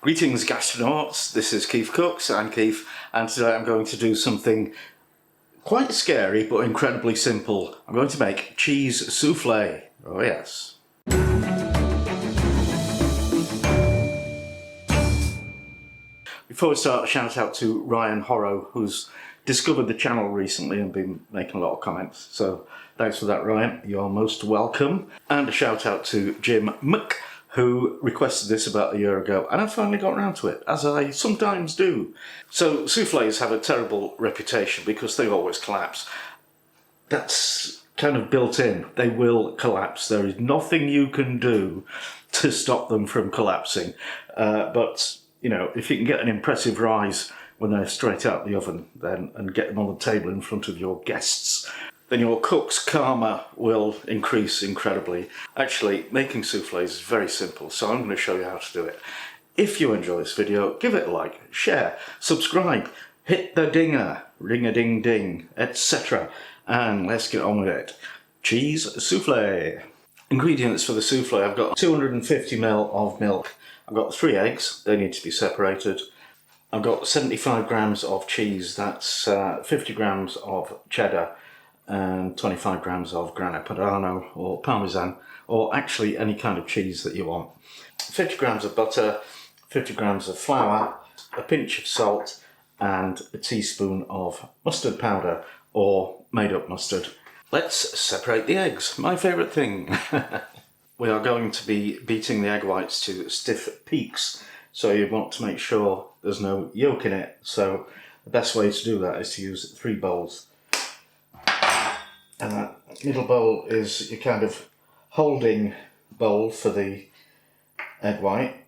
Greetings gastronauts, this is KeefCooks, I'm Keef, and today I'm going to do something quite scary but incredibly simple. I'm going to make cheese souffle. Oh yes. Before we start, a shout out to Ryan Horrow, who's discovered the channel recently and been making a lot of comments. So thanks for that, Ryan, you're most welcome. And a shout out to Jim Mc, who requested this about a year ago, and I finally got around to it, as I sometimes do. So soufflés have a terrible reputation because they always collapse. That's kind of built in. They will collapse. There is nothing you can do to stop them from collapsing. But, you know, if you can get an impressive rise when they're straight out the oven, then and get them on the table in front of your guests, then your cook's karma will increase incredibly. Actually, making soufflés is very simple, so I'm going to show you how to do it. If you enjoy this video, give it a like, share, subscribe, hit the dinger, ring-a-ding-ding, etc. And let's get on with it. Cheese soufflé. Ingredients for the soufflé: I've got 250 ml of milk. I've got 3 eggs, they need to be separated. I've got 75 grams of cheese, that's 50 grams of cheddar, and 25 grams of Grana Padano or Parmesan, or actually any kind of cheese that you want. 50 grams of butter, 50 grams of flour, a pinch of salt, and a teaspoon of mustard powder or made up mustard. Let's separate the eggs, my favourite thing. We are going to be beating the egg whites to stiff peaks, so you want to make sure there's no yolk in it. So the best way to do that is to use 3 bowls. And that middle bowl is your kind of holding bowl for the egg white.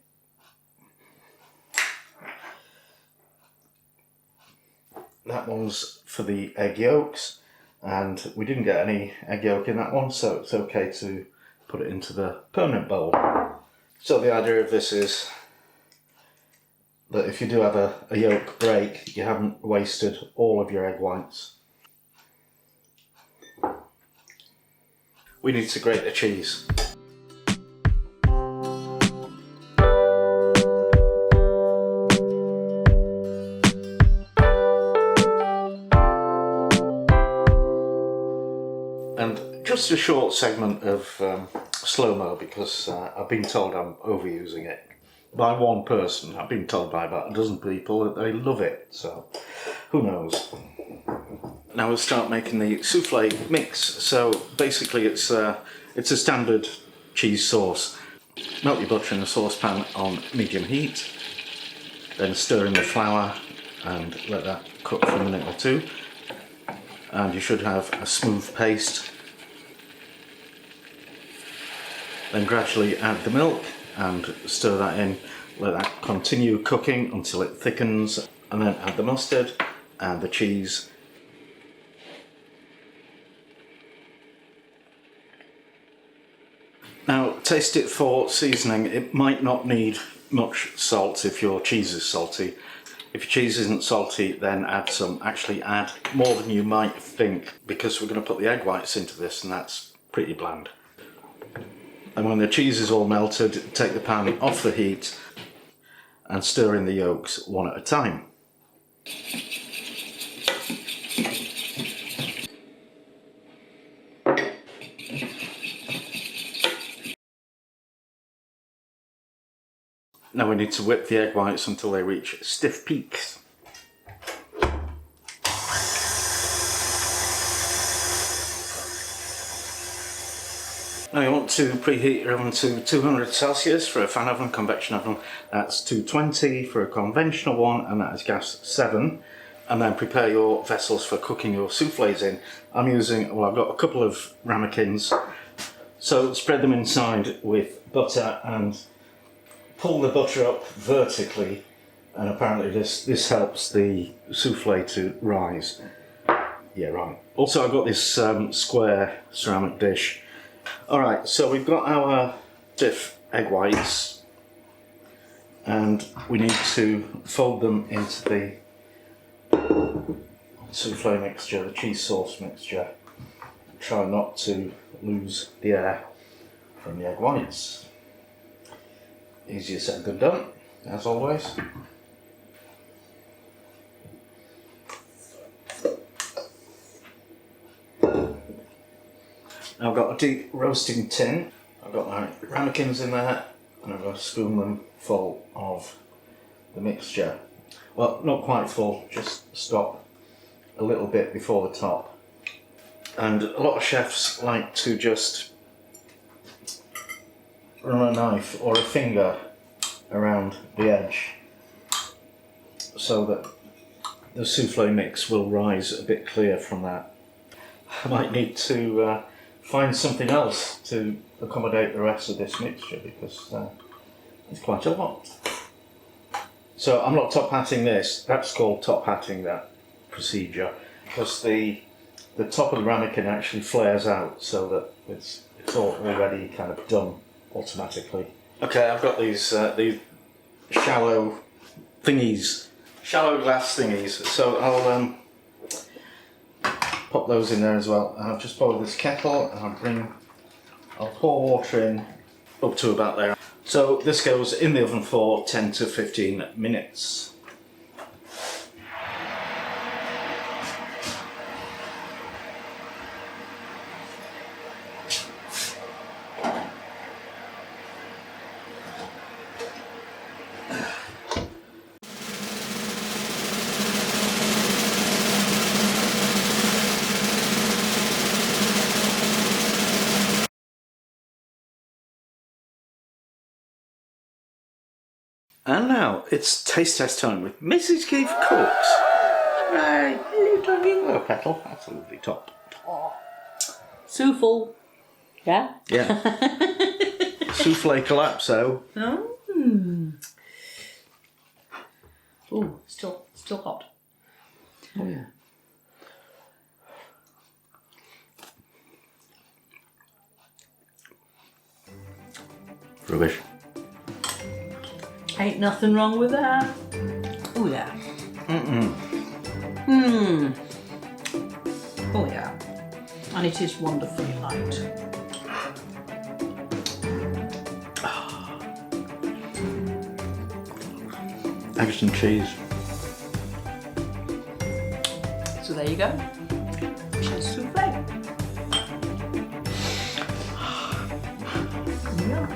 That one's for the egg yolks, and we didn't get any egg yolk in that one, so it's okay to put it into the permanent bowl. So the idea of this is that if you do have a yolk break, you haven't wasted all of your egg whites. We need to grate the cheese. And just a short segment of slow-mo, because I've been told I'm overusing it. By one person. I've been told by about a dozen people that they love it, so who knows. Now we'll start making the soufflé mix. So basically it's a standard cheese sauce. Melt your butter in a saucepan on medium heat, then stir in the flour and let that cook for a minute or two, and you should have a smooth paste. Then gradually add the milk and stir that in, let that continue cooking until it thickens, and then add the mustard and the cheese. Now taste it for seasoning. It might not need much salt if your cheese is salty. If your cheese isn't salty, then add some. Actually add more than you might think, because we're going to put the egg whites into this and that's pretty bland. And when the cheese is all melted, take the pan off the heat and stir in the yolks one at a time. Now we need to whip the egg whites until they reach stiff peaks. Now you want to preheat your oven to 200 Celsius for a fan oven, convection oven. That's 220 for a conventional one, and that is gas 7. And then prepare your vessels for cooking your soufflés in. I'm using, well, I've got a couple of ramekins. So spread them inside with butter and pull the butter up vertically, and apparently this helps the soufflé to rise. Yeah, right. Also I've got this square ceramic dish. Alright, so we've got our stiff egg whites, and we need to fold them into the soufflé mixture, the cheese sauce mixture. Try not to lose the air from the egg whites. Easier said than done. as always. I've got a deep roasting tin. I've got my ramekins in there, and I'm going to spoon them full of the mixture. Well, not quite full, just stop a little bit before the top. And a lot of chefs like to just run a knife or a finger around the edge so that the souffle mix will rise a bit clear from that. I might need to find something else to accommodate the rest of this mixture because it's quite a lot. So I'm not top hatting this, that's called top hatting, that procedure, because the top of the ramekin actually flares out so that it's already kind of done automatically. Okay, I've got these shallow thingies, shallow glass thingies, so I'll pop those in there as well. And I've just boiled this kettle and I'll pour water in up to about there. So this goes in the oven for 10 to 15 minutes. And now it's taste test time with Mrs. KeefCooks. Right, you talking about petal? That's a lovely top. Souffle. Yeah? Yeah. Soufflé collapso. Ooh, still hot. Oh yeah. Rubbish. Ain't nothing wrong with that. Oh yeah. Oh yeah. And it is wonderfully light. Eggs and cheese. So there you go. Cheese souffle. Yeah.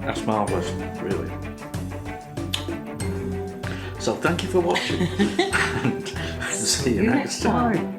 That's marvellous, really. So thank you for watching and see you next time.